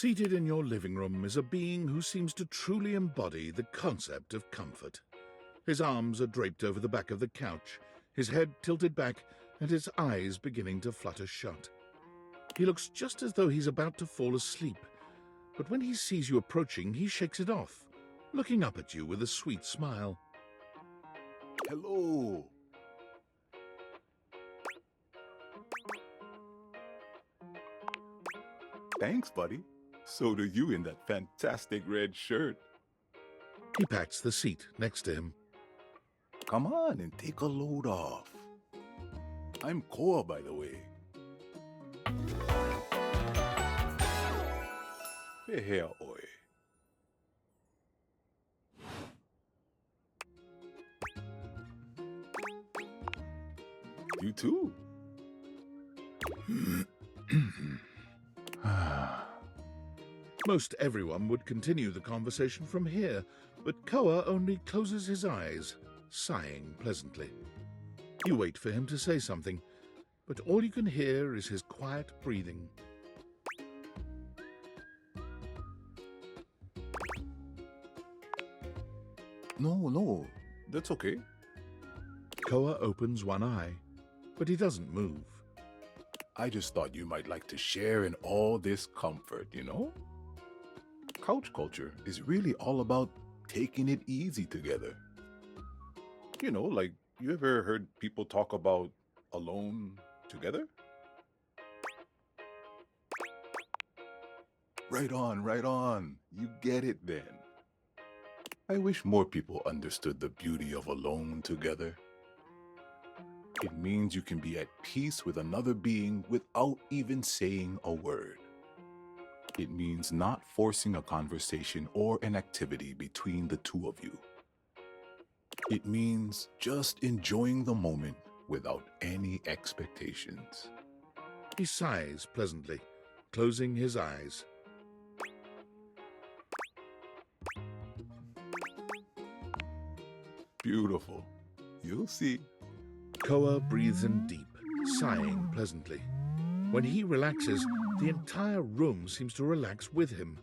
Seated in your living room is a being who seems to truly embody the concept of comfort. His arms are draped over the back of the couch, his head tilted back, and his eyes beginning to flutter shut. He looks just as though he's about to fall asleep, but when he sees you approaching, he shakes it off, looking up at you with a sweet smile. Hello. Thanks, buddy. So do you in that fantastic red shirt. He pats the seat next to him. Come on and take a load off. I'm Koa, by the way. Here, oi. You too. Most everyone would continue the conversation from here, but Koa only closes his eyes, sighing pleasantly. You wait for him to say something, but all you can hear is his quiet breathing. No, that's okay. Koa opens one eye, but he doesn't move. I just thought you might like to share in all this comfort, you know? Couch culture is really all about taking it easy together. You know, like, you ever heard people talk about alone together? Right on. You get it then. I wish more people understood the beauty of alone together. It means you can be at peace with another being without even saying a word. It means not forcing a conversation or an activity between the two of you. It means just enjoying the moment without any expectations. He sighs pleasantly, closing his eyes. Beautiful. You'll see. Koa breathes in deep, sighing pleasantly. When he relaxes, the entire room seems to relax with him.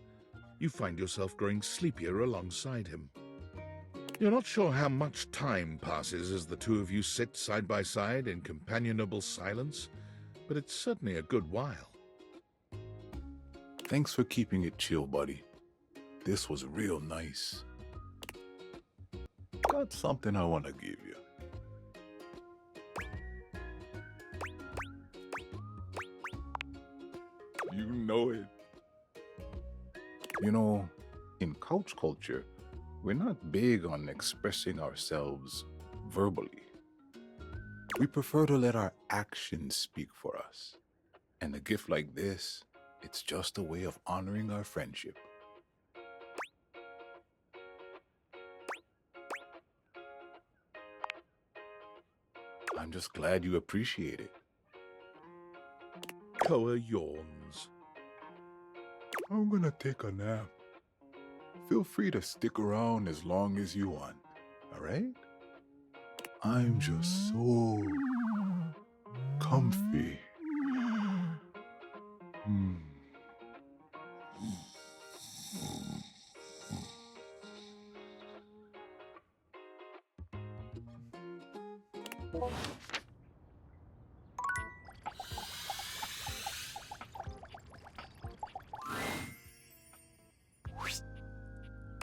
You find yourself growing sleepier alongside him. You're not sure how much time passes as the two of you sit side by side in companionable silence, but it's certainly a good while. Thanks for keeping it chill, buddy. This was real nice. Got something I want to give you. You know it. You know, in couch culture, we're not big on expressing ourselves verbally. We prefer to let our actions speak for us. And a gift like this, it's just a way of honoring our friendship. I'm just glad you appreciate it. Koa yawns. I'm gonna take a nap. Feel free to stick around as long as you want, all right? I'm just so comfy.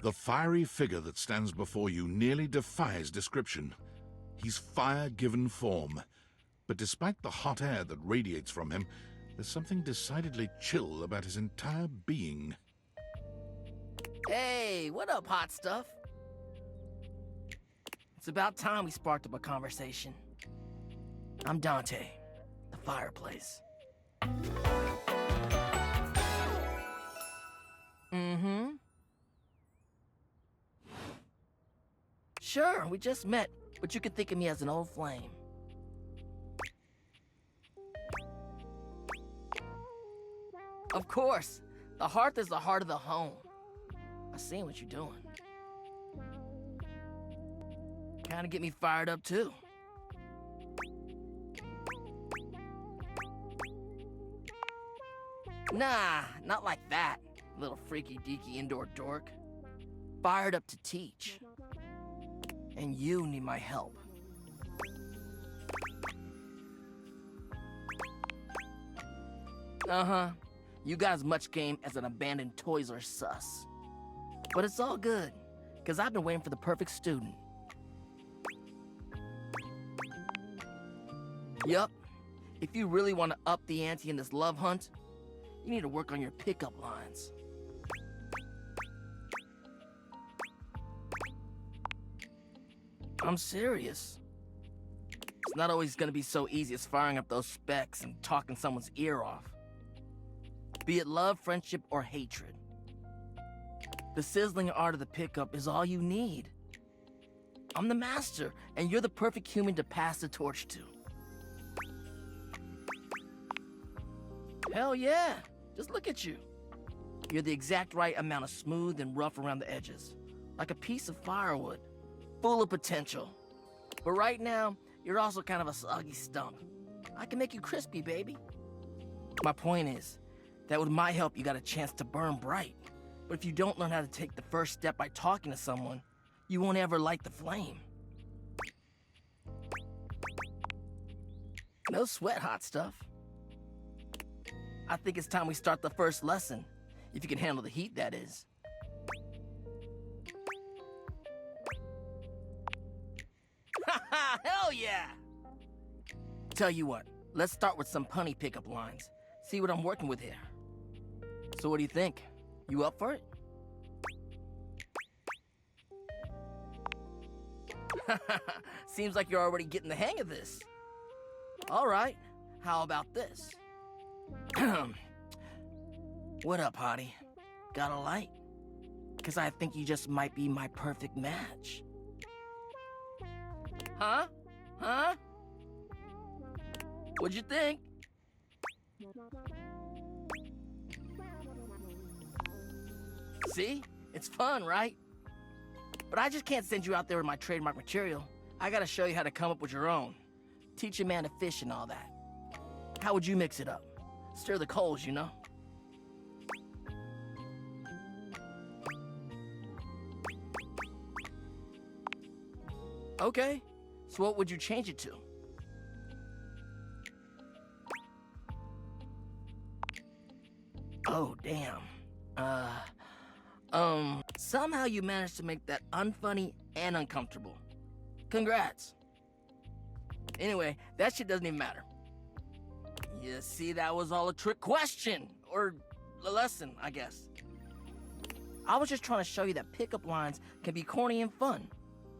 The fiery figure that stands before you nearly defies description. He's fire given form, but despite the hot air that radiates from him, there's something decidedly chill about his entire being. Hey, what up, hot stuff? It's about time we sparked up a conversation. I'm Dante, the fireplace. Sure, we just met, but you could think of me as an old flame. Of course, the hearth is the heart of the home. I seen what you're doing. Kinda get me fired up too. Nah, not like that. little freaky-deaky indoor dork. Fired up to teach. And you need my help. Uh-huh. You got as much game as an abandoned Toys R Us. But it's all good, because I've been waiting for the perfect student. Yup. If you really want to up the ante in this love hunt, you need to work on your pickup lines. I'm serious. It's not always gonna be so easy as firing up those specs and talking someone's ear off. Be it love, friendship, or hatred. The sizzling art of the pickup is all you need. I'm the master, and you're the perfect human to pass the torch to. Hell yeah, just look at you. You're the exact right amount of smooth and rough around the edges, like a piece of firewood, full of potential. But right now, you're also kind of a soggy stump. I can make you crispy, baby. My point is, that with my help, you got a chance to burn bright. But if you don't learn how to take the first step by talking to someone, you won't ever light the flame. No sweat, hot stuff. I think it's time we start the first lesson. If you can handle the heat, that is. Haha, hell yeah! Tell you what, let's start with some punny pickup lines. See what I'm working with here. So what do you think? You up for it? Seems like you're already getting the hang of this. All right, how about this? What up, hottie? Got a light? 'Cause I think you just might be my perfect match. Huh? Huh? What'd you think? See? It's fun, right? But I just can't send you out there with my trademark material. I gotta show you how to come up with your own. Teach a man to fish and all that. How would you mix it up? Stir the coals, you know? Okay, so what would you change it to? Oh, damn. Somehow you managed to make that unfunny and uncomfortable. Congrats. Anyway, that shit doesn't even matter. You see, that was all a trick question. Or a lesson, I guess. I was just trying to show you that pickup lines can be corny and fun,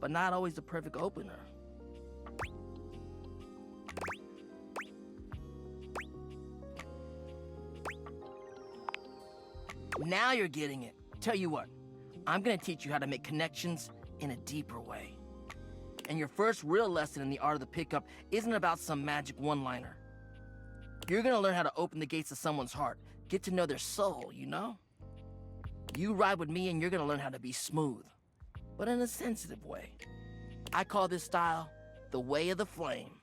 but not always the perfect opener. Now you're getting it. Tell you what, I'm gonna teach you how to make connections in a deeper way. And your first real lesson in the art of the pickup isn't about some magic one-liner. You're gonna learn how to open the gates of someone's heart, get to know their soul, you know? You ride with me and you're gonna learn how to be smooth, but in a sensitive way. I call this style the way of the flame.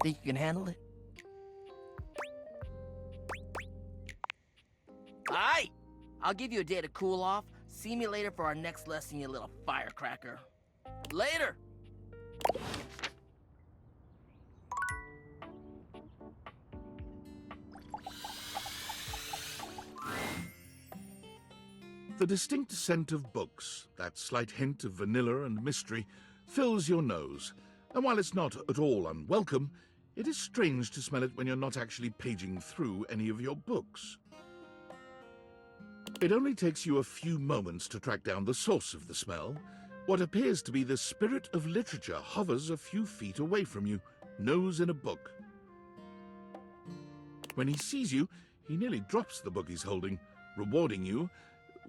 Think you can handle it? Aight! I'll give you a day to cool off. See me later for our next lesson, you little firecracker. Later! The distinct scent of books, that slight hint of vanilla and mystery, fills your nose. And while it's not at all unwelcome, it is strange to smell it when you're not actually paging through any of your books. It only takes you a few moments to track down the source of the smell. What appears to be the spirit of literature hovers a few feet away from you, nose in a book. When he sees you, he nearly drops the book he's holding, rewarding you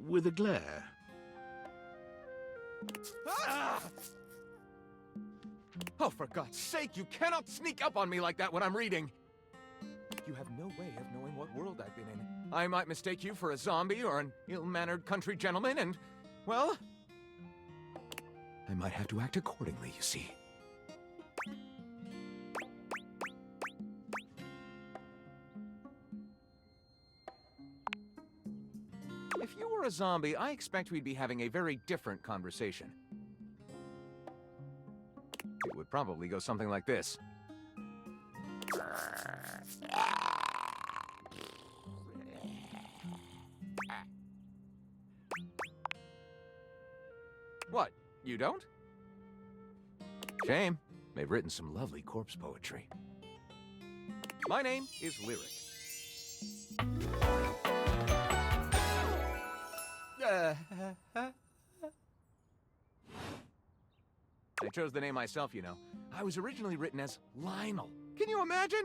with a glare. Ah! Oh, for God's sake, you cannot sneak up on me like that when I'm reading! You have no way of knowing what world I've been in. I might mistake you for a zombie or an ill-mannered country gentleman, and, well, I might have to act accordingly, you see. were a zombie, I expect we'd be having a very different conversation. It would probably go something like this. What, you don't? Shame. They've written some lovely corpse poetry. My name is Lyric. I chose the name myself, you know. I was originally written as Lionel. Can you imagine?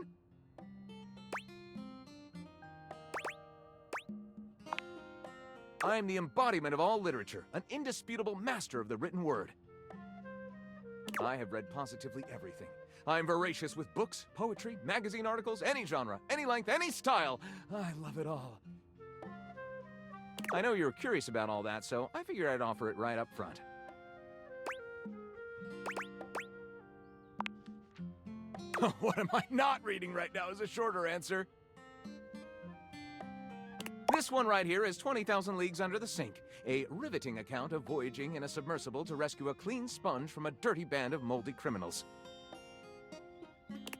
I am the embodiment of all literature, an indisputable master of the written word. I have read positively everything. I am voracious with books, poetry, magazine articles, any genre, any length, any style. I love it all. I know you're curious about all that, so I figured I'd offer it right up front. What am I not reading right now is a shorter answer. This one right here is 20,000 Leagues Under the Sink, a riveting account of voyaging in a submersible to rescue a clean sponge from a dirty band of moldy criminals.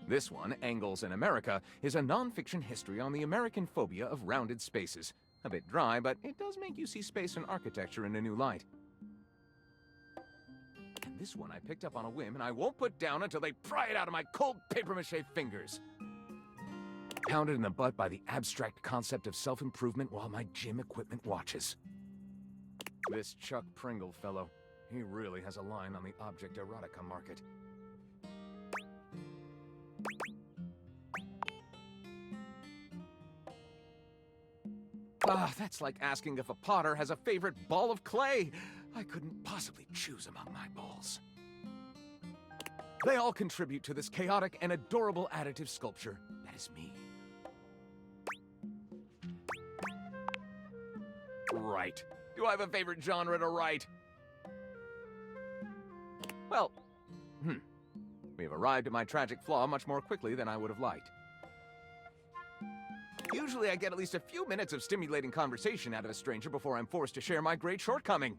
This one, Angles in America, is a non-fiction history on the American phobia of rounded spaces. A bit dry, but it does make you see space and architecture in a new light. And this one I picked up on a whim, and I won't put down until they pry it out of my cold papier-mâché fingers. Pounded in the butt by the abstract concept of self-improvement while my gym equipment watches. This Chuck Pringle fellow, he really has a line on the object erotica market. Ah, that's like asking if a potter has a favorite ball of clay. I couldn't possibly choose among my balls. They all contribute to this chaotic and adorable additive sculpture that is me. Right. Do I have a favorite genre to write? Well, we have arrived at my tragic flaw much more quickly than I would have liked. Usually I get at least a few minutes of stimulating conversation out of a stranger before I'm forced to share my great shortcoming.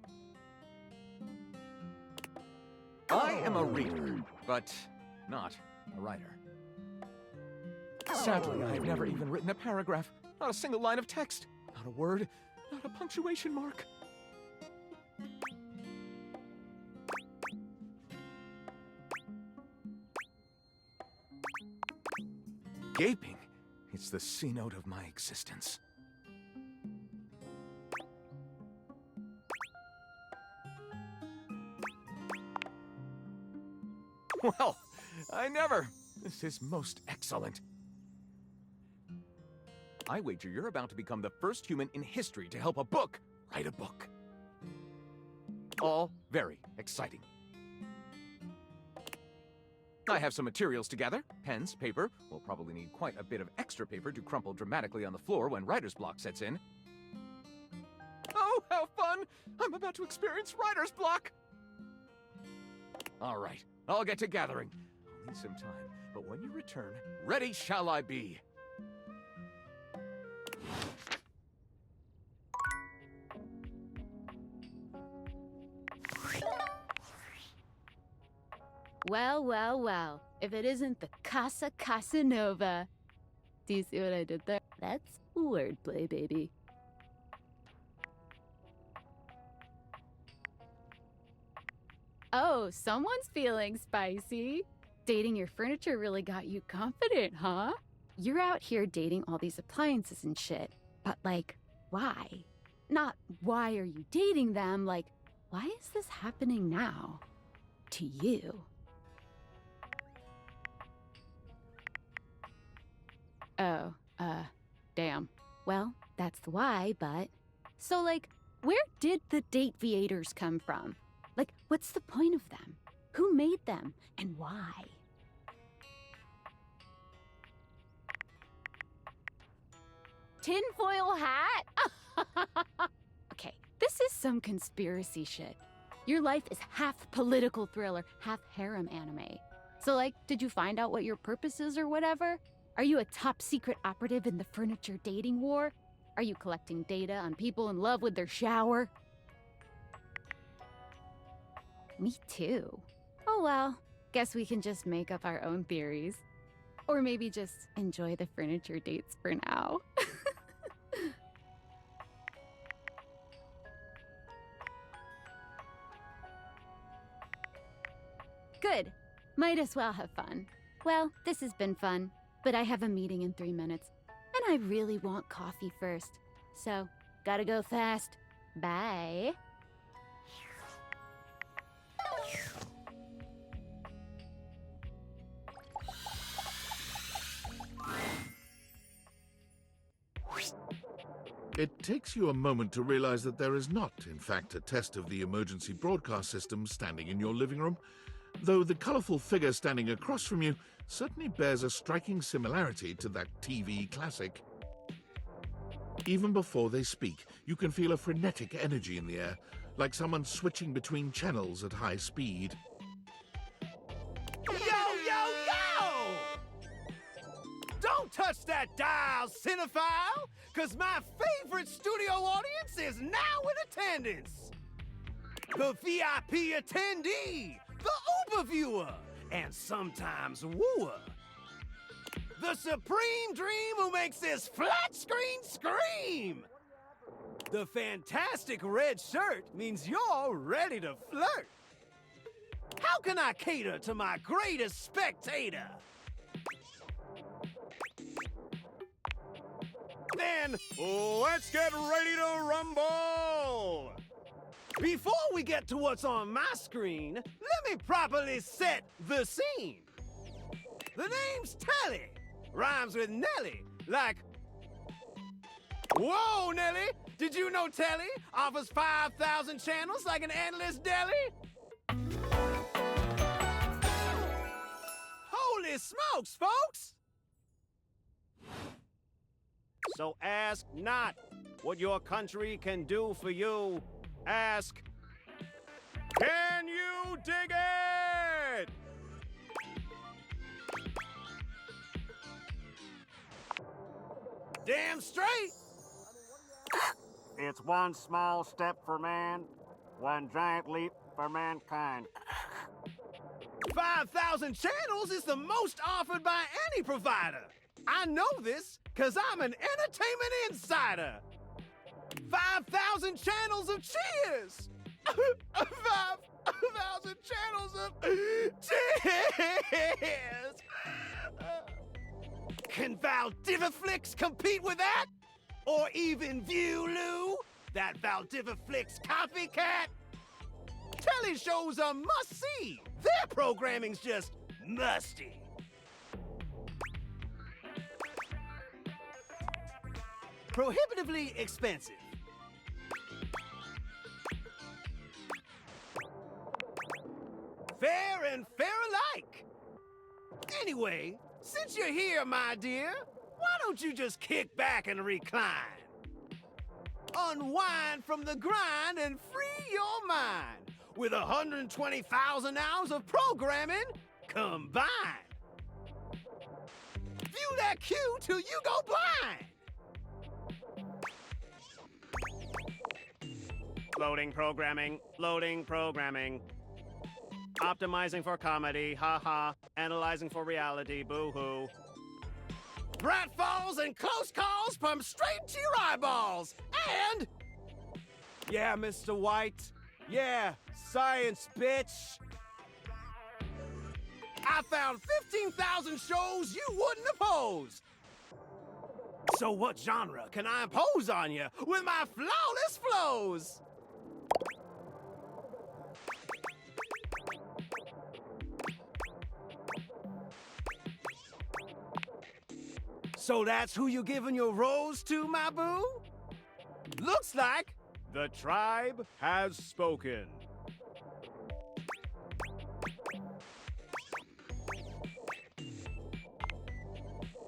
I am a reader, but not a writer. Sadly, I've never even written a paragraph, not a single line of text, not a word, not a punctuation mark. Gaping. It's the C-note of my existence. Well, I never. This is most excellent. I wager you're about to become the first human in history to help a book write a book. All very exciting. I have some materials to gather. Pens, paper. We'll probably need quite a bit of extra paper to crumple dramatically on the floor when writer's block sets in. Oh, how fun! I'm about to experience writer's block! All right, I'll get to gathering. I'll need some time, but when you return, ready shall I be. Well, well, well. If it isn't the Casa Casanova. Do you see what I did there? That's wordplay, baby. Oh, someone's feeling spicy. Dating your furniture really got you confident, huh? You're out here dating all these appliances and shit. But, like, why? Not why are you dating them, like, why is this happening now? To you. Oh, damn. Well, that's the why, but... So, like, where did the date-viators come from? Like, what's the point of them? Who made them? And why? Tinfoil hat? Okay, this is some conspiracy shit. Your life is half political thriller, half harem anime. So, like, did you find out what your purpose is or whatever? Are you a top secret operative in the furniture dating war? Are you collecting data on people in love with their shower? Me too. Oh well, guess we can just make up our own theories. Or maybe just enjoy the furniture dates for now. Good. Might as well have fun. Well, this has been fun, but I have a meeting in 3 minutes, and I really want coffee first. So, gotta go fast. Bye. It takes you a moment to realize that there is not, in fact, a test of the emergency broadcast system standing in your living room, though the colourful figure standing across from you certainly bears a striking similarity to that TV classic. Even before they speak, you can feel a frenetic energy in the air, like someone switching between channels at high speed. Yo, yo, yo! Don't touch that dial, cinephile, because my favorite studio audience is now in attendance. The VIP attendee, the Uber viewer, and sometimes wooer. The supreme dream who makes this flat screen scream. The fantastic red shirt means you're ready to flirt. How can I cater to my greatest spectator? Then, let's get ready to rumble! Before we get to what's on my screen, let me properly set the scene. The name's Telly. Rhymes with Nelly, like... Whoa, Nelly! Did you know Telly offers 5,000 channels like an endless deli? Holy smokes, folks! So ask not what your country can do for you. Ask, can you dig it? Damn straight! It's one small step for man, one giant leap for mankind. 5,000 channels is the most offered by any provider. I know this because I'm an entertainment insider. 5,000 channels of cheers! 5,000 channels of cheers! Can Valdiviflix compete with that? Or even Viewloo, that Valdiviflix copycat? Telly shows are must-see. Their programming's just musty. Prohibitively expensive. Fair and fair alike. Anyway, since you're here, my dear, why don't you just kick back and recline? Unwind from the grind and free your mind with 120,000 hours of programming combined. View that cue till you go blind. Loading programming, loading programming. Optimizing for comedy, haha. Analyzing for reality, boo-hoo. Pratfalls and close calls pump straight to your eyeballs. And... yeah, Mr. White. Yeah, science, bitch. I found 15,000 shows you wouldn't oppose. So what genre can I impose on you with my flawless flows? So that's who you giving your rose to, my boo? Looks like the tribe has spoken.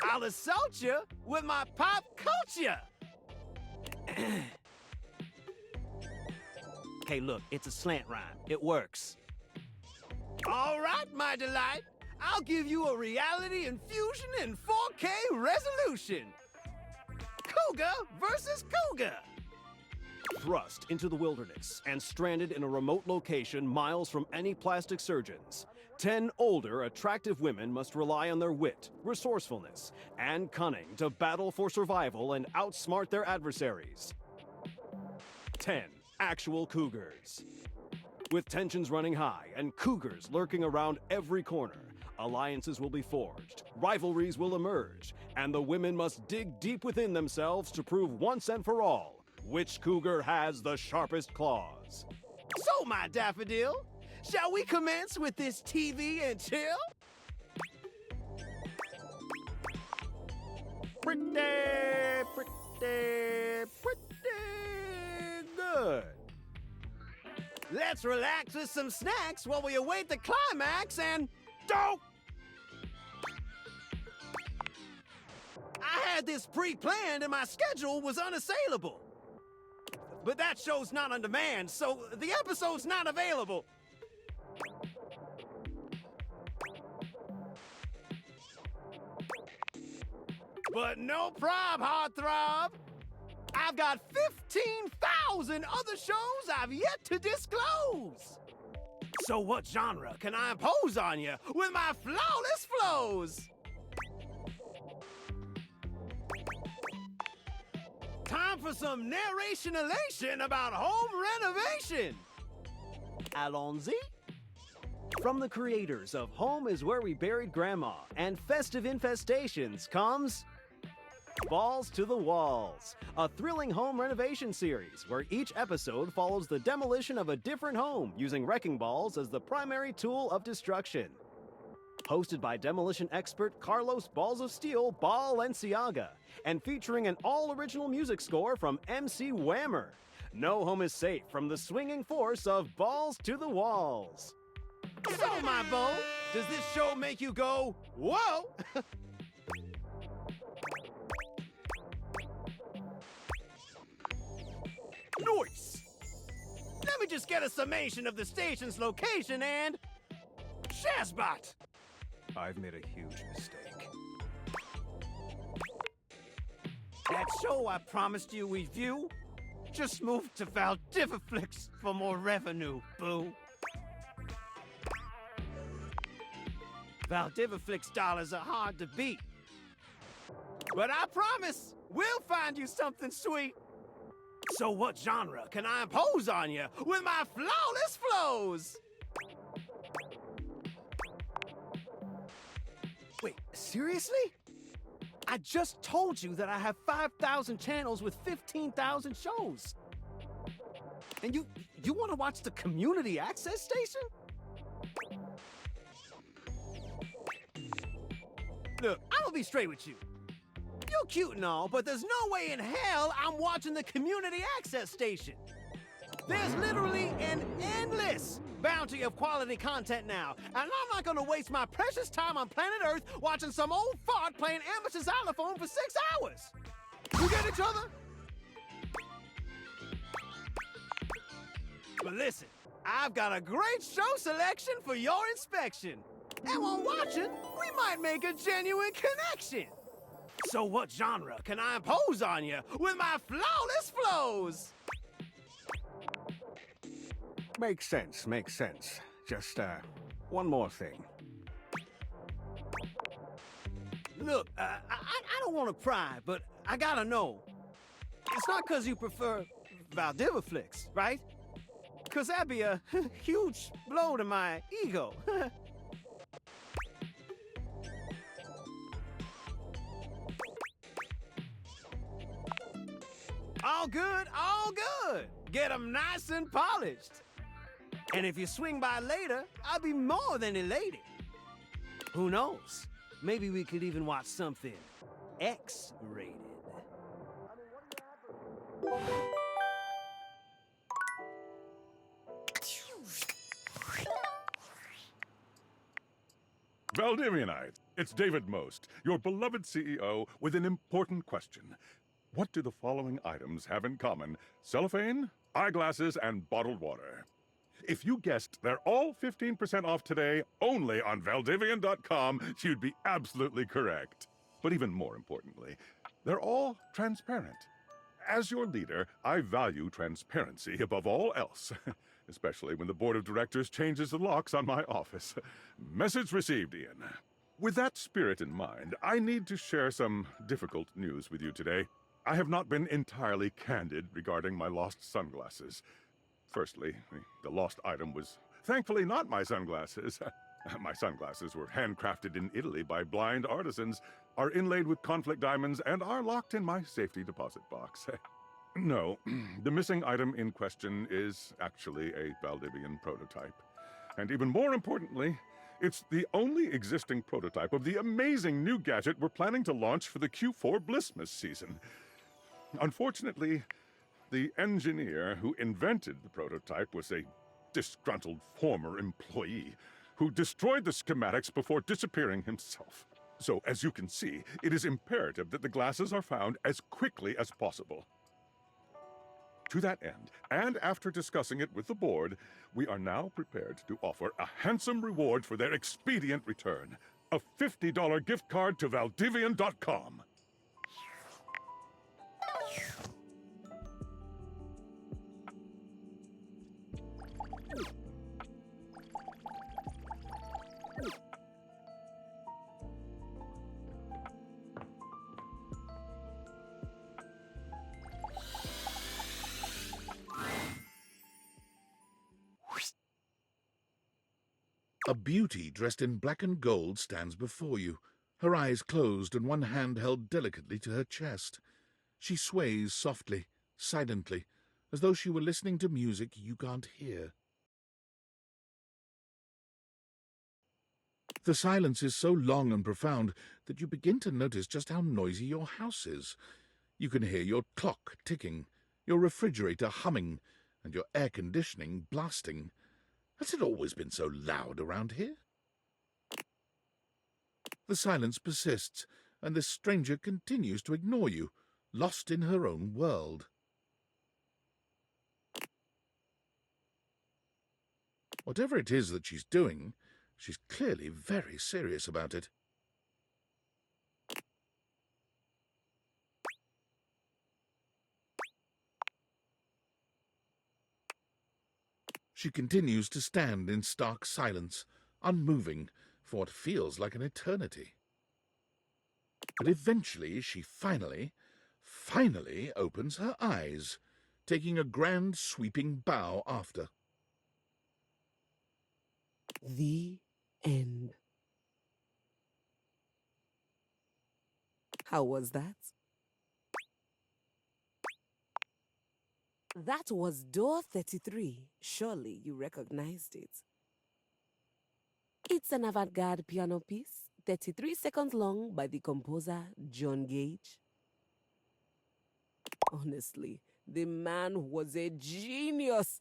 I'll assault you with my pop culture. Okay, look, it's a slant rhyme. It works. All right, my delight. I'll give you a reality infusion in 4K resolution. Cougar versus Cougar. Thrust into the wilderness and stranded in a remote location miles from any plastic surgeons, 10 older, attractive women must rely on their wit, resourcefulness, and cunning to battle for survival and outsmart their adversaries. 10 actual cougars. With tensions running high and cougars lurking around every corner, alliances will be forged, rivalries will emerge, and the women must dig deep within themselves to prove once and for all which cougar has the sharpest claws. So, my daffodil, shall we commence with this TV and chill? Pretty good. Let's relax with some snacks while we await the climax and... Don't! I had this pre-planned and my schedule was unassailable. But that show's not on demand, so the episode's not available. But no prob, heartthrob. I've got 15,000 other shows I've yet to disclose. So what genre can I impose on you with my flawless flows? Time for some narration elation about home renovation. Allons-y. From the creators of Home is Where We Buried Grandma and Festive Infestations comes Balls to the Walls, a thrilling home renovation series where each episode follows the demolition of a different home using wrecking balls as the primary tool of destruction. Hosted by demolition expert Carlos Balls of Steel Balenciaga, and featuring an all-original music score from MC Whammer. No home is safe from the swinging force of Balls to the Walls. So, my beau, does this show make you go, whoa? Nice! Let me just get a summation of the station's location and... Shazbot! I've made a huge mistake. That show I promised you we'd view just moved to Valdiviflix for more revenue, boo. Valdiviflix dollars are hard to beat. But I promise we'll find you something sweet. So what genre can I impose on you with my flawless flows? Wait, seriously? I just told you that I have 5,000 channels with 15,000 shows. And you want to watch the community access station? Look, I'm gonna be straight with you. You're cute and all, but there's no way in hell I'm watching the community access station. There's literally an endless bounty of quality content now, and I'm not gonna waste my precious time on planet Earth watching some old fart playing amateur xylophone for 6 hours. You get each other? But listen, I've got a great show selection for your inspection. And while watching, we might make a genuine connection. So what genre can I impose on you with my flawless flows? Makes sense, makes sense. Just, one more thing. Look, I don't want to pry, but I gotta know. It's not because you prefer Valdiviflix, right? Because that'd be a huge blow to my ego. All good, all good. Get them nice and polished. And if you swing by later, I'll be more than elated. Who knows? Maybe we could even watch something X-rated. Valdivianites, it's David Most, your beloved CEO, with an important question. What do the following items have in common? Cellophane, eyeglasses, and bottled water. If you guessed they're all 15% off today, only on Valdivian.com, you'd be absolutely correct. But even more importantly, They're all transparent. As your leader, I value transparency above all else, especially when the board of directors changes the locks on my office. Message received, Ian. With that spirit in mind, I need to share some difficult news with you today. I have not been entirely candid regarding my lost sunglasses. Firstly, the lost item was thankfully not my sunglasses. My sunglasses were handcrafted in Italy by blind artisans, are inlaid with conflict diamonds, and are locked in my safety deposit box. No, the missing item in question is actually a Valdivian prototype. And even more importantly, it's the only existing prototype of the amazing new gadget we're planning to launch for the Q4 Blissmas season. Unfortunately, the engineer who invented the prototype was a disgruntled former employee who destroyed the schematics before disappearing himself. So, as you can see, it is imperative that the glasses are found as quickly as possible. To that end, and after discussing it with the board, we are now prepared to offer a handsome reward for their expedient return. A $50 gift card to Valdivian.com. A beauty dressed in black and gold stands before you, her eyes closed and one hand held delicately to her chest. She sways softly, silently, as though she were listening to music you can't hear. The silence is so long and profound that you begin to notice just how noisy your house is. You can hear your clock ticking, your refrigerator humming, and your air conditioning blasting. Has it always been so loud around here? The silence persists, and this stranger continues to ignore you, lost in her own world. Whatever it is that she's doing, she's clearly very serious about it. She continues to stand in stark silence, unmoving for what feels like an eternity. But eventually she finally opens her eyes, taking a grand sweeping bow after. The end. How was that? That was door 33. Surely you recognized it. It's an avant-garde piano piece, 33 seconds long, by the composer John Gage. Honestly, the man was a genius.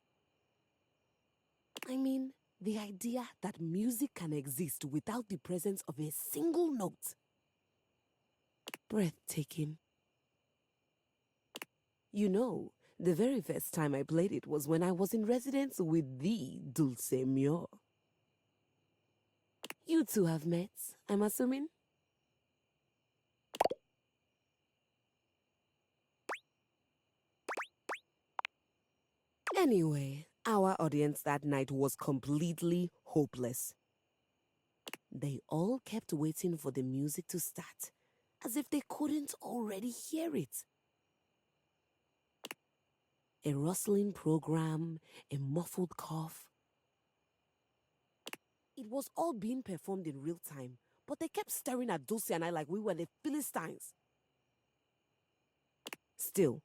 I mean, the idea that music can exist without the presence of a single note. Breathtaking. You know, the very first time I played it was when I was in residence with the Doulce. You two have met, I'm assuming? Anyway, our audience that night was completely hopeless. They all kept waiting for the music to start, as if they couldn't already hear it. A rustling program, a muffled cough. It was all being performed in real time, but they kept staring at Doulce and I like we were the Philistines. Still,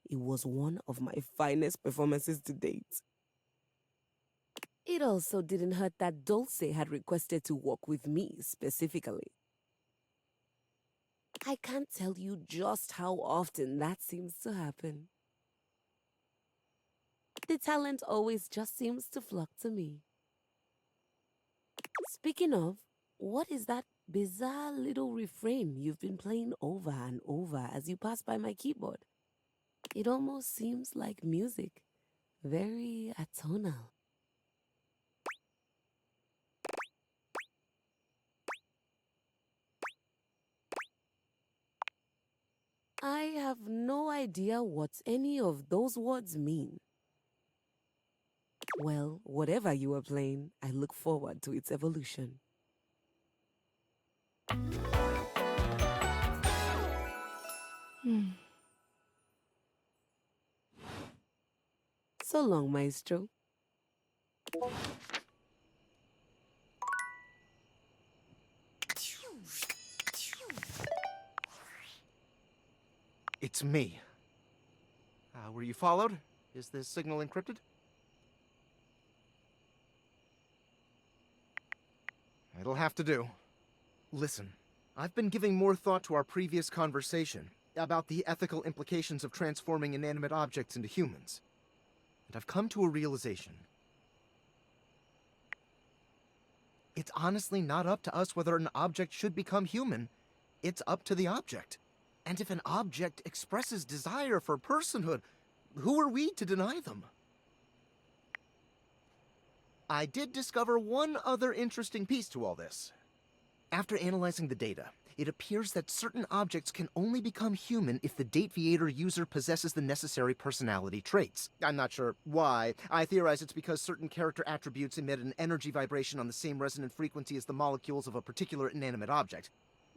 it was one of my finest performances to date. It also didn't hurt that Doulce had requested to work with me specifically. I can't tell you just how often that seems to happen. The talent always just seems to flock to me. Speaking of, what is that bizarre little refrain you've been playing over and over as you pass by my keyboard? It almost seems like music. Very atonal. idea what any of those words mean. Well, whatever you are playing, I look forward to its evolution. So long, Maestro. It's me. Were you followed? Is this signal encrypted? It'll have to do. Listen, I've been giving more thought to our previous conversation about the ethical implications of transforming inanimate objects into humans. And I've come to a realization. It's honestly not up to us whether an object should become human. It's up to the object. And if an object expresses desire for personhood, who are we to deny them? I did discover one other interesting piece to all this. After analyzing the data, it appears that certain objects can only become human if the Dateviator user possesses the necessary personality traits. I'm not sure why. I theorize it's because certain character attributes emit an energy vibration on the same resonant frequency as the molecules of a particular inanimate object.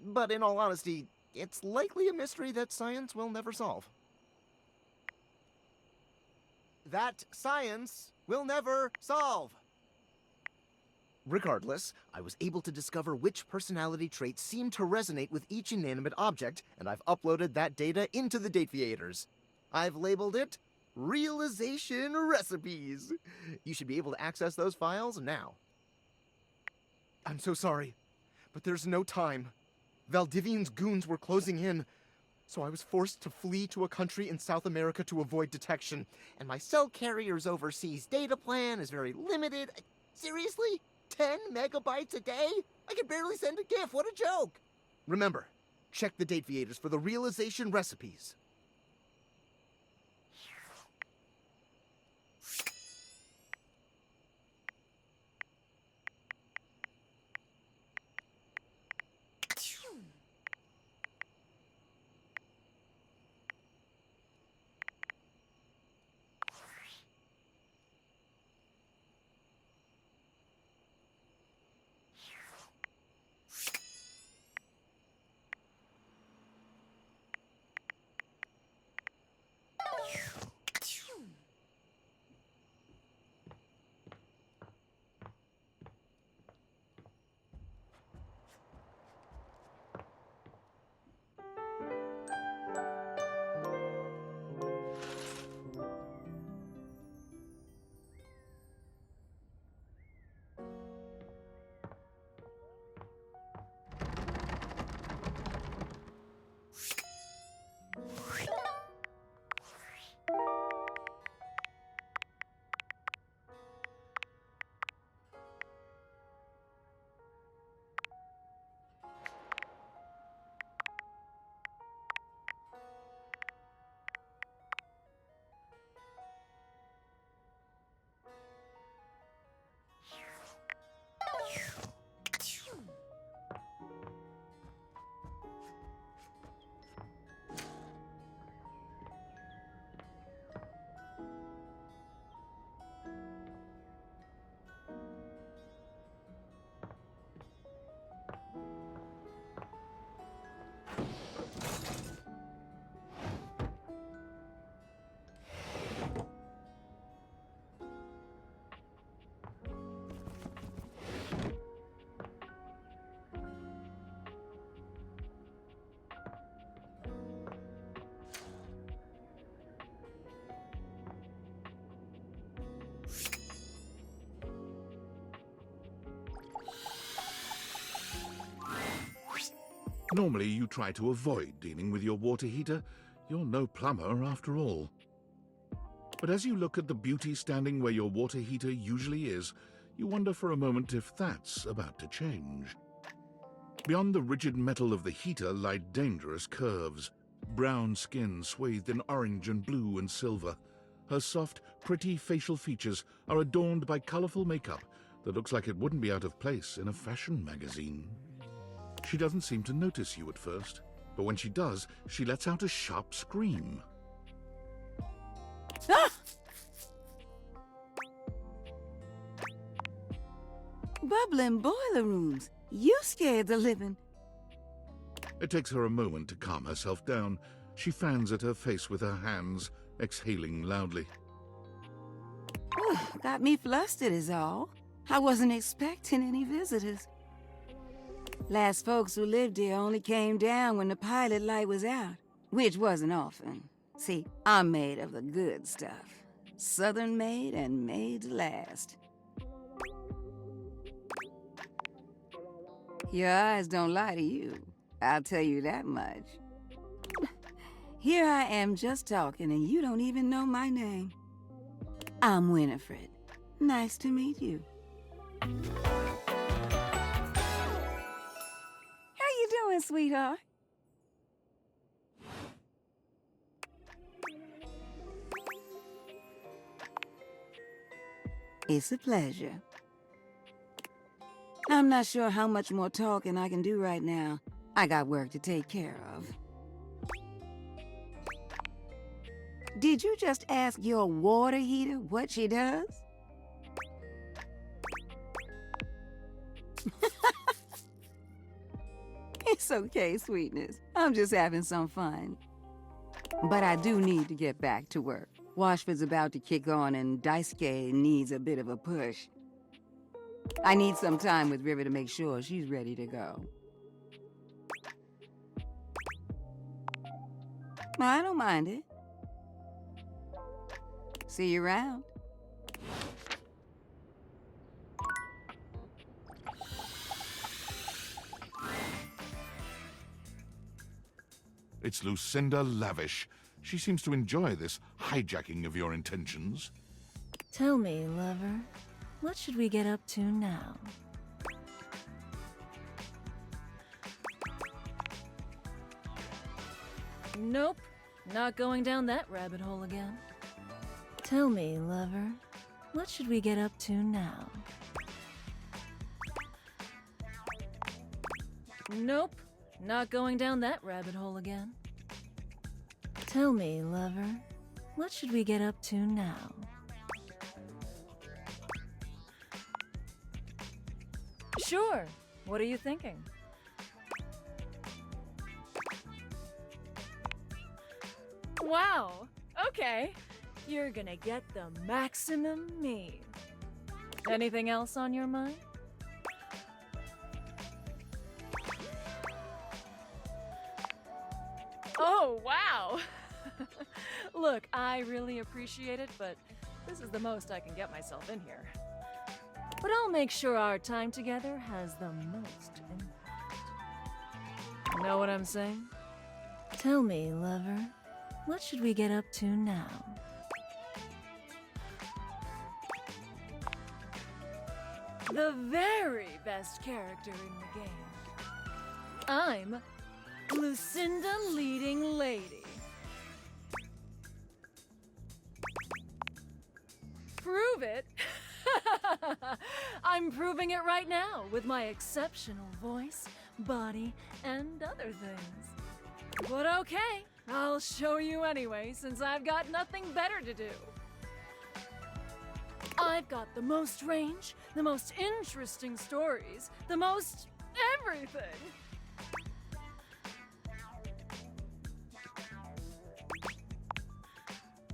But in all honesty, it's likely a mystery that science will never solve. That science will never solve! Regardless, I was able to discover which personality traits seem to resonate with each inanimate object, and I've uploaded that data into the Dateviators. I've labeled it Realization Recipes. You should be able to access those files now. I'm so sorry, but there's no time. Valdivian's goons were closing in, so I was forced to flee to a country in South America to avoid detection, and my cell carrier's overseas data plan is very limited. Seriously? 10 megabytes a day? I can barely send a GIF, what a joke! Remember, check the Dateviators for the realization recipes. Normally, you try to avoid dealing with your water heater. You're no plumber, after all. But as you look at the beauty standing where your water heater usually is, you wonder for a moment if that's about to change. Beyond the rigid metal of the heater lie dangerous curves. Brown skin swathed in orange and blue and silver. Her soft, pretty facial features are adorned by colorful makeup that looks like it wouldn't be out of place in a fashion magazine. She doesn't seem to notice you at first, but when she does, she lets out a sharp scream. Ah! Bubbling boiler rooms. You scared the living. It takes her a moment to calm herself down. She fans at her face with her hands, exhaling loudly. Got me flustered is all. I wasn't expecting any visitors. Last folks who lived here only came down when the pilot light was out, which wasn't often. See, I'm made of the good stuff. Southern made and made to last. Your eyes don't lie to you. I'll tell you that much. Here I am just talking and you don't even know my name. I'm Winifred. Nice to meet you. How you doing, sweetheart? It's a pleasure. I'm not sure how much more talking I can do right now. I got work to take care of. Did you just ask your water heater what she does? It's okay, sweetness. I'm just having some fun. But I do need to get back to work. Washford's about to kick on and Daisuke needs a bit of a push. I need some time with River to make sure she's ready to go. I don't mind it. See you around. It's Lucinda Lavish. She seems to enjoy this hijacking of your intentions. Tell me, lover, what should we get up to now? Nope, not going down that rabbit hole again. Tell me, lover, what should we get up to now? Nope, not going down that rabbit hole again. Tell me, lover, what should we get up to now? Sure, what are you thinking? Wow, okay. You're gonna get the maximum me. Anything else on your mind? Oh, wow! Look, I really appreciate it, but this is the most I can get myself in here. But I'll make sure our time together has the most impact. Know what I'm saying? Tell me, lover, what should we get up to now? The very best character in the game. I'm Lucinda Leading Lady. Prove it? I'm proving it right now with my exceptional voice, body, and other things. But okay, I'll show you anyway, since I've got nothing better to do. I've got the most range, the most interesting stories, the most everything.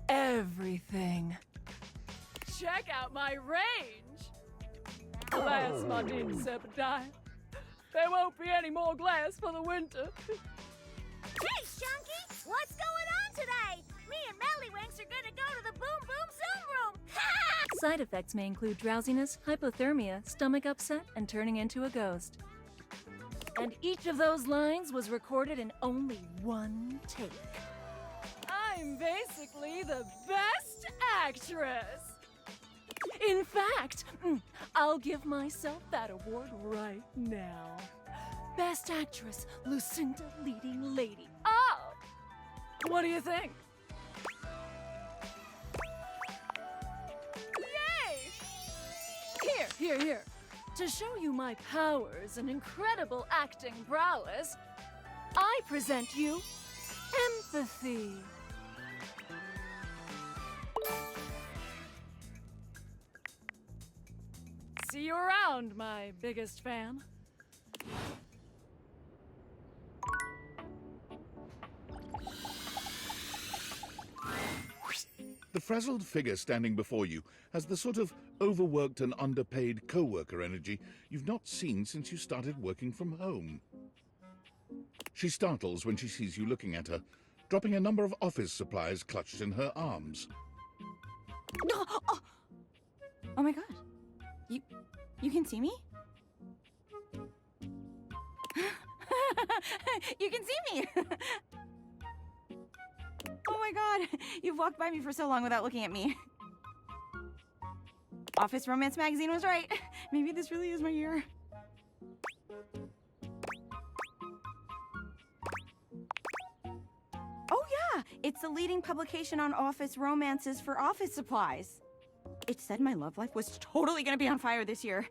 Everything. Check out my range! Glass my Sepidine. There won't be any more glass for the winter. Hey, Chunky! What's going on today? Me and Mellywinks are gonna go to the Boom Boom Zoom Room! Side effects may include drowsiness, hypothermia, stomach upset, and turning into a ghost. And each of those lines was recorded in only one take. I'm basically the best actress! In fact, I'll give myself that award right now. Best Actress, Lucinda Leading Lady. Oh! What do you think? Yay! Here. To show you my powers and incredible acting prowess, I present you empathy. see you around, my biggest fan. The frazzled figure standing before you has the sort of overworked and underpaid co-worker energy you've not seen since you started working from home. She startles when she sees you looking at her, dropping a number of office supplies clutched in her arms. Oh my god. You can see me? You can see me! Oh my god, you've walked by me for so long without looking at me. Office Romance magazine was right. Maybe this really is my year. Oh yeah, it's the leading publication on office romances for office supplies. It said my love life was totally gonna be on fire this year.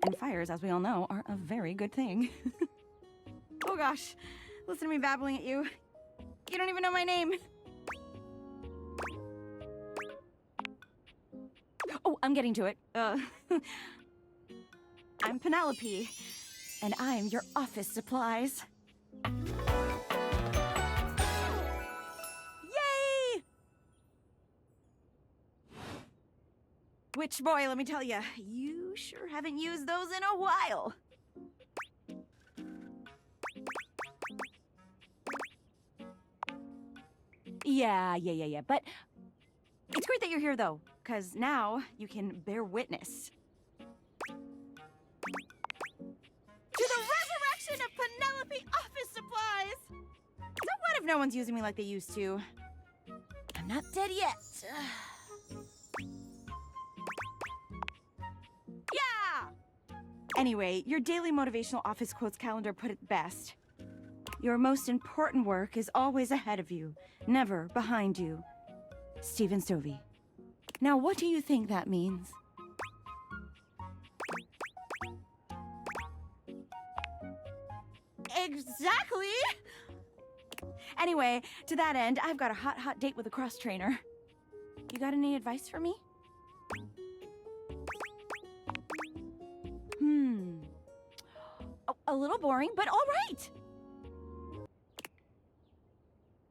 And fires, as we all know, are a very good thing. Oh gosh, listen to me babbling at you. You don't even know my name. Oh, I'm getting to it. I'm Penelope, and I'm your office supplies. Yay! Which, boy, let me tell you, you sure haven't used those in a while. Yeah, but it's great that you're here, though, because now you can bear witness to the resurrection of Penelope office supplies! So what if no one's using me like they used to? I'm not dead yet. Yeah! Anyway, your daily motivational office quotes calendar put it best. Your most important work is always ahead of you, never behind you. Stephen Stovey. Now, what do you think that means? Exactly! Anyway, to that end, I've got a hot date with a cross trainer. You got any advice for me? A little boring, but all right!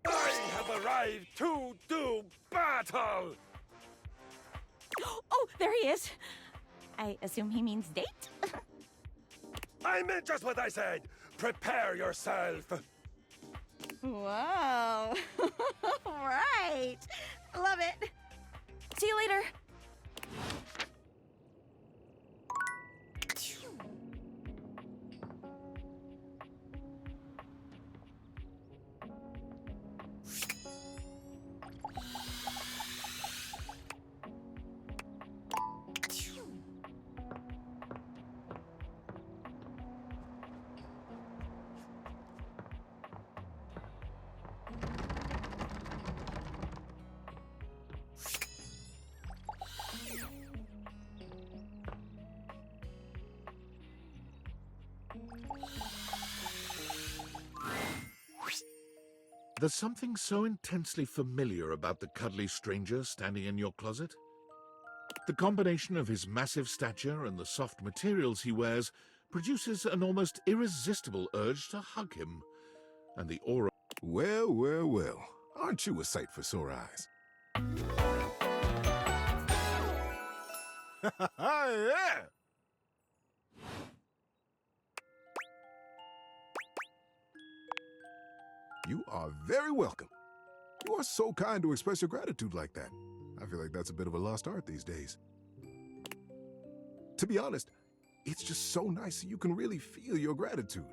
I have arrived to do battle! Oh, there he is. I assume he means date? I meant just what I said. Prepare yourself. Whoa. Right. Love it. See you later. There's something so intensely familiar about the cuddly stranger standing in your closet. The combination of his massive stature and the soft materials he wears produces an almost irresistible urge to hug him. And the aura... Well. Aren't you a sight for sore eyes? Yeah! You are very welcome. You are so kind to express your gratitude like that. I feel like that's a bit of a lost art these days. To be honest, it's just so nice that you can really feel your gratitude.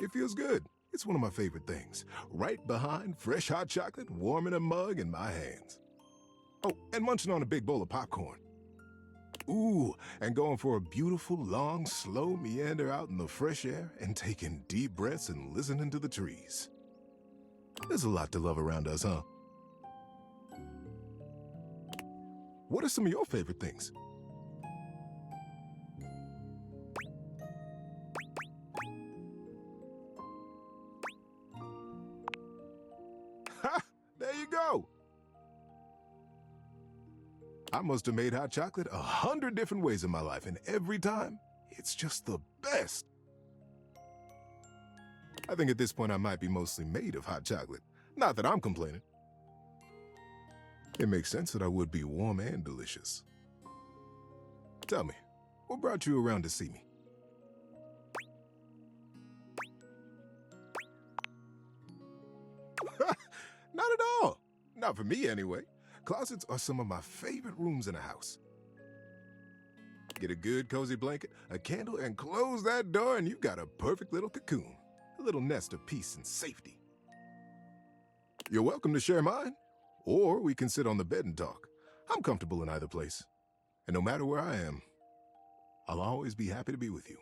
It feels good. It's one of my favorite things. Right behind fresh hot chocolate, warm in a mug in my hands. Oh, and munching on a big bowl of popcorn. Ooh, and going for a beautiful, long, slow meander out in the fresh air and taking deep breaths and listening to the trees. There's a lot to love around us, huh? What are some of your favorite things? Ha! There you go! I must have made hot chocolate 100 different ways in my life, and every time, it's just the best. I think at this point I might be mostly made of hot chocolate. Not that I'm complaining. It makes sense that I would be warm and delicious. Tell me, what brought you around to see me? Not at all. Not for me, anyway. Closets are some of my favorite rooms in a house. Get a good cozy blanket, a candle, and close that door, and you've got a perfect little cocoon. A little nest of peace and safety. You're welcome to share mine, or we can sit on the bed and talk. I'm comfortable in either place. And no matter where I am, I'll always be happy to be with you.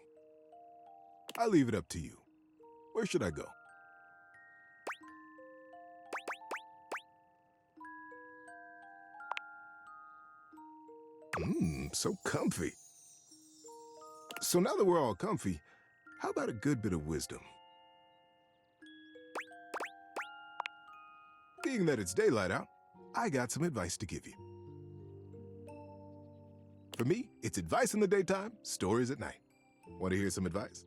I leave it up to you. Where should I go? So comfy. So now that we're all comfy, how about a good bit of wisdom? Being that it's daylight out, I got some advice to give you. For me, it's advice in the daytime, stories at night. Want to hear some advice?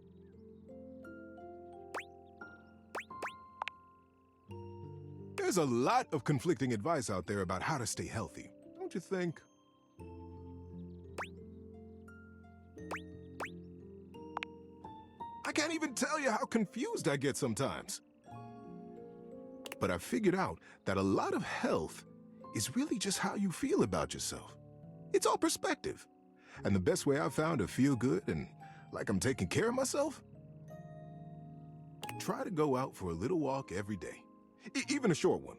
There's a lot of conflicting advice out there about how to stay healthy, don't you think? I can't even tell you how confused I get sometimes. But I figured out that a lot of health is really just how you feel about yourself. It's all perspective. And the best way I've found to feel good and like I'm taking care of myself? Try to go out for a little walk every day, even a short one.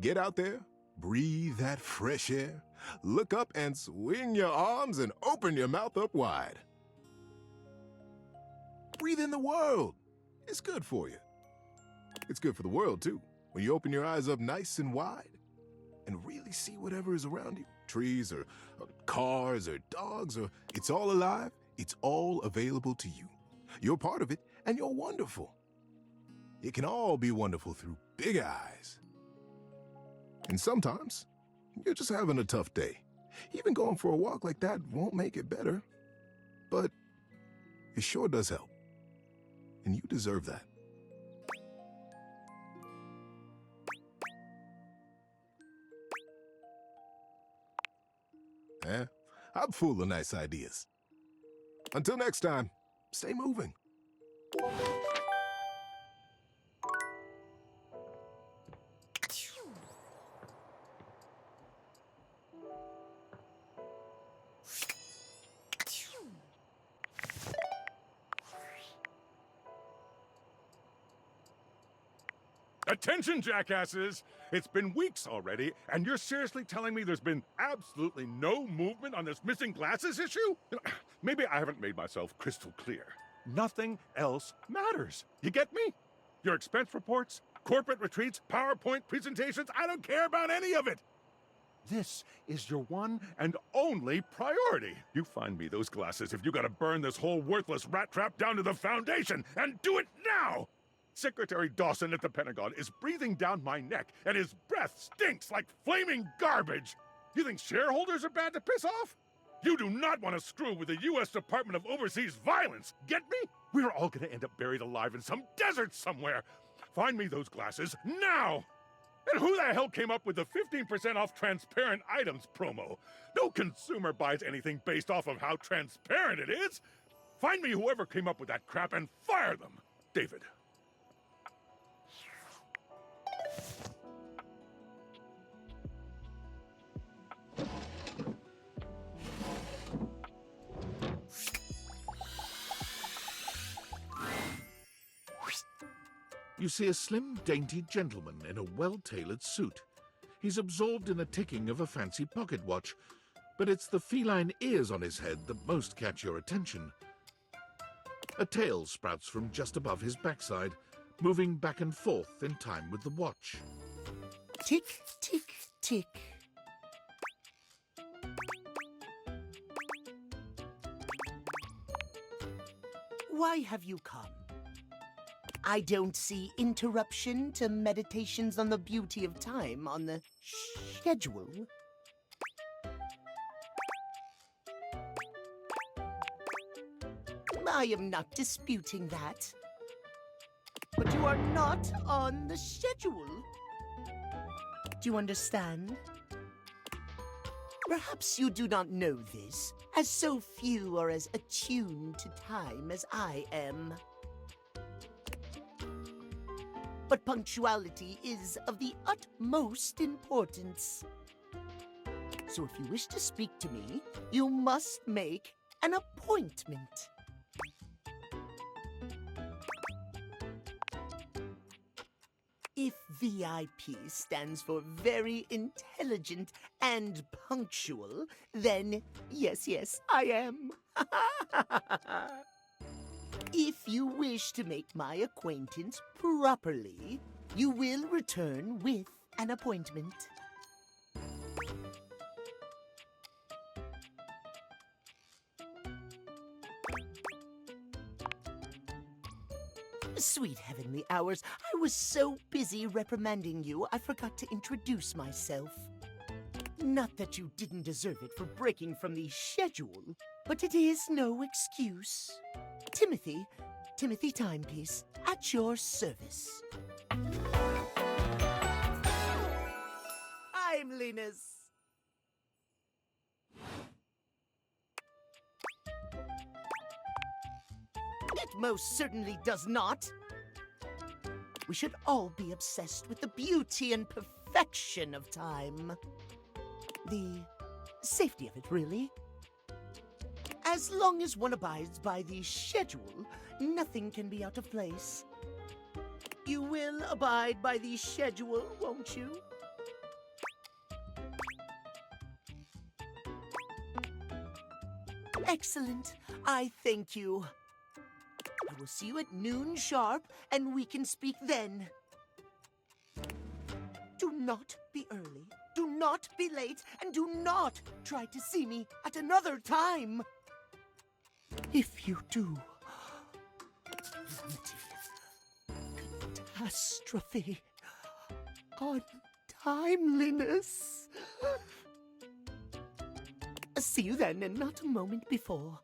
Get out there, breathe that fresh air, look up and swing your arms and open your mouth up wide. Breathe in the world. It's good for you. It's good for the world, too. When you open your eyes up nice and wide and really see whatever is around you, trees or cars or dogs, or it's all alive, it's all available to you. You're part of it, and you're wonderful. It can all be wonderful through big eyes. And sometimes, you're just having a tough day. Even going for a walk like that won't make it better. But it sure does help. And you deserve that. I'm full of nice ideas. Until next time, stay moving. Attention, jackasses! It's been weeks already, and you're seriously telling me there's been absolutely no movement on this missing glasses issue? Maybe I haven't made myself crystal clear. Nothing else matters. You get me? Your expense reports, corporate retreats, PowerPoint presentations, I don't care about any of it! This is your one and only priority. You find me those glasses if you gotta burn this whole worthless rat trap down to the foundation, and do it now! Secretary Dawson at the Pentagon is breathing down my neck, and his breath stinks like flaming garbage! You think shareholders are bad to piss off? You do not want to screw with the U.S. Department of Overseas Violence, get me? We're all gonna end up buried alive in some desert somewhere! Find me those glasses, now! And who the hell came up with the 15% off transparent items promo? No consumer buys anything based off of how transparent it is! Find me whoever came up with that crap and fire them! David. You see a slim, dainty gentleman in a well-tailored suit. He's absorbed in the ticking of a fancy pocket watch, but it's the feline ears on his head that most catch your attention. A tail sprouts from just above his backside, moving back and forth in time with the watch. Tick, tick, tick. Why have you come? I don't see interruption to meditations on the beauty of time on the schedule. I am not disputing that. But you are not on the schedule. Do you understand? Perhaps you do not know this, as so few are as attuned to time as I am. But punctuality is of the utmost importance. So if you wish to speak to me, you must make an appointment. If VIP stands for very intelligent and punctual, then yes, I am. If you wish to make my acquaintance properly, you will return with an appointment. Sweet heavenly hours, I was so busy reprimanding you, I forgot to introduce myself. Not that you didn't deserve it for breaking from the schedule, but it is no excuse. Timothy Timepiece, at your service. Timeliness. It most certainly does not. We should all be obsessed with the beauty and perfection of time. The safety of it, really. As long as one abides by the schedule, nothing can be out of place. You will abide by the schedule, won't you? Excellent. I thank you. I will see you at noon sharp, and we can speak then. Do not be early, do not be late, and do not try to see me at another time. If you do, catastrophe, untimeliness. See you then, and not a moment before.